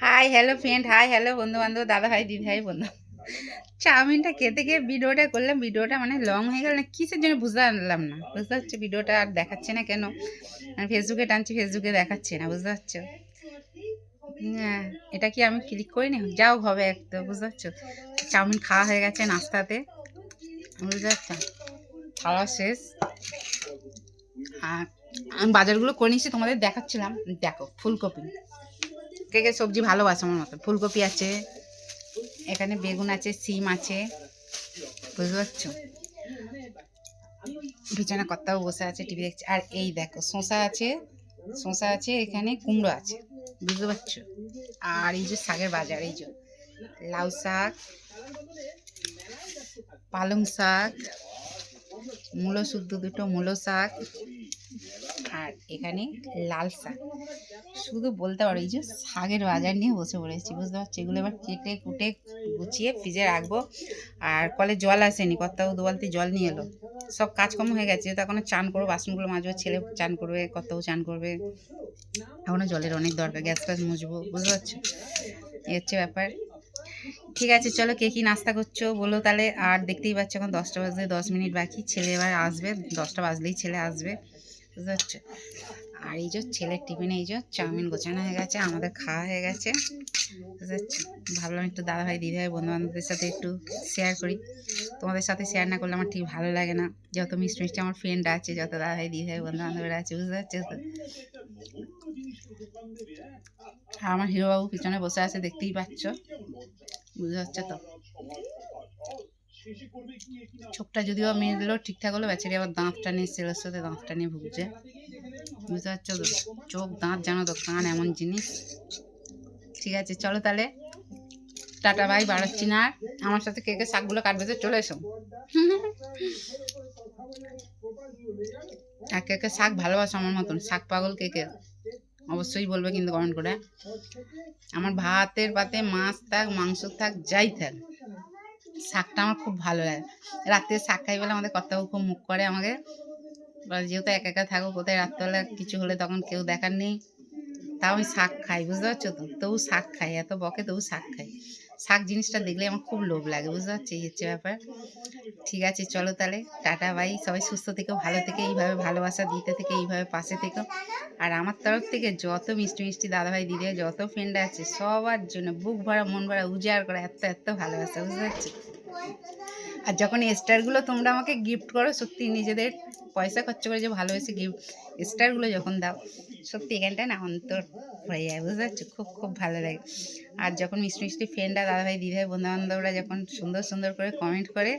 Hi hello friend, hi hello বন্ধু বান্ধব, দাদা ভাই দিদি ভাই বন্ধু। চাউমিনটা খেতে গিয়ে ভিডিওটা করলাম, ভিডিওটা মানে লং হয়ে গেল না কিসের জন্য বুঝতে পারলাম না। বুঝতে পারছো ভিডিওটা আর দেখাচ্ছে না কেন? আমি ফেসবুকে টানছি, ফেসবুকে দেখাচ্ছে না, বুঝতে পারছো? হ্যাঁ, এটা কি আমি ক্লিক করিনি? যাও হবে একটা, বুঝতে পারছো? চাউমিন খাওয়া হয়ে গেছে নাস্তাতে, বুঝতে পারছো? খাওয়া শেষ। আর আমি বাজারগুলো করে নিয়েছি, তোমাদের দেখাচ্ছিলাম। দেখো ফুলকপি, কে কে সবজি ভালোবাসে আমার মতো। ফুলকপি আছে, এখানে বেগুন আছে, সিম আছে, বুঝতে পারছো? বিছানা কর্তাও বসে আছে, টিভি দেখছে। আর এই দেখো শসা আছে, শসা আছে, এখানে কুমড়ো আছে, বুঝতে পারছো? আর এই যে শাকের বাজার, এই যে লাউ শাক, পালং শাক, মূলো শুদ্ধ দুটো মূলো শাক, আর এখানে লাল শাক। শুধু বলতে পারো এই যে শাকের বাজার নিয়ে বসে পড়েছি, বুঝতে পারছি? এগুলো এবার কেটে কুটে গুছিয়ে ফ্রিজে রাখবো। আর কলে জল আসেনি, কর্তাও 2 বালতি জল নিয়ে এলো। সব কাজকর্ম হয়ে গেছে, তো এখনো চান করবো, বাসনগুলো মাজবো, ছেলে চান করবে, কর্তাও চান করবে। এখনো জলের অনেক দরকার, গ্যাস ফ্যাস মুছবো, বুঝতে পারছো? এই হচ্ছে ব্যাপার। ঠিক আছে, চলো কে কী নাস্তা করছো বলো তাহলে। আর দেখতেই পাচ্ছ এখন 10টা বাজতে 10 মিনিট বাকি, ছেলে এবার আসবে, 10টা বাজলেই ছেলে আসবে, বুঝতে পারছো? আর এই যে ছেলের টিফিনে এই যে চাউমিন গোছানো হয়ে গেছে, আমাদের খাওয়া হয়ে গেছে, বুঝতে পারছো? ভাবলাম একটু দাদাভাই দিদিভাই বন্ধুবান্ধবদের সাথে একটু শেয়ার করি। তোমাদের সাথে শেয়ার না করলে আমার ঠিক ভালো লাগে না। যত মিষ্টি মিষ্টি আমার ফ্রেন্ড আছে, যত দাদাভাই দিদিভাই বন্ধুবান্ধবরা আছে, বুঝতে পারছো তো? আর আমার হিরোবাবু পিছনে বসে আছে, দেখতেই পাচ্ছ, বুঝতে পারছো তো? চোখটা যদিও মেরলো ঠিকঠাক হলো, বেচারি আবার দাঁতটা নিয়ে সেলের সাথে দাঁতটা নিয়ে ভুগছে, বুঝতে পারছো তো? চোখ দাঁত জানো তো, কান এমন জিনিস। ঠিক আছে চলো তাহলে, টাটা বাই, বাড়াচ্ছি না আর। আমার সাথে কে কে শাকগুলো কাটবে তো চলে এসো। আর কে কে শাক ভালোবাসো আমার মতন, শাক পাগল কে কে অবশ্যই বলবে কিন্তু কমেন্ট করে। আমার ভাতের পাতে মাছ থাক, মাংস থাক, যাই থাক, শাকটা আমার খুব ভালো লাগে। রাত্রে শাক খাই বলে আমাদের কর্তাবাবু খুব মুখ করে আমাকে, যেহেতু একা একা থাকো, কোথায় রাত্রেবেলা কিছু হলে তখন কেউ দেখার নেই, তাও আমি শাক খাই, বুঝতে পারছো তো? তবু শাক খাই, এত বকে তবু শাক খাই। শাক জিনিসটা দেখলে আমার খুব লোভ লাগে, বুঝতে পারছি? এই হচ্ছে ব্যাপার। ঠিক আছে চলো তাহলে, টাটা বাই। সবাই সুস্থ থেকো, ভালো থেকে, এইভাবে ভালোবাসা দিতে থেকে, এইভাবে পাশে থেকো। আর আমার তরফ থেকে যত মিষ্টি মিষ্টি দাদাভাই দিদি যত ফ্রেন্ড আছে, সবার জন্য বুক ভরা মন ভরা উজাড় করা এত এত ভালোবাসা, বুঝতে পারছো? আর যখন স্টারগুলো তোমরা আমাকে গিফট করো, সত্যি নিজেদের পয়সা খরচ করে যে ভালোবেসে গিফট স্টারগুলো যখন দাও, সত্যি এখানটায় না অন্তর হয়ে যায়, বুঝতে পারছো? খুব খুব ভালো লাগে। আর যখন মিষ্টি মিষ্টি ফ্রেন্ডরা দাদাভাই দিদিভাই বন্ধুবান্ধবরা যখন সুন্দর সুন্দর করে কমেন্ট করে,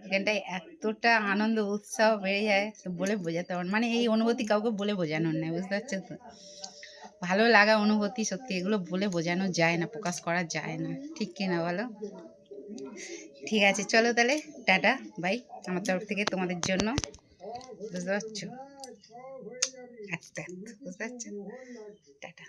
এখানটায় এতটা আনন্দ উৎসাহ বেড়ে যায়, বলে বোঝাতে পারবো না। মানে এই অনুভূতি কাউকে বলে বোঝানোর নেই, বুঝতে পারছো তো? ভালো লাগা অনুভূতি, সত্যি এগুলো বলে বোঝানো যায় না, প্রকাশ করা যায় না, ঠিক কিনা বলো? ঠিক আছে চলো তাহলে, টাটা বাই আমার তরফ থেকে তোমাদের জন্য, বুঝতে পারছো? বুঝতে পারছো? টাটা।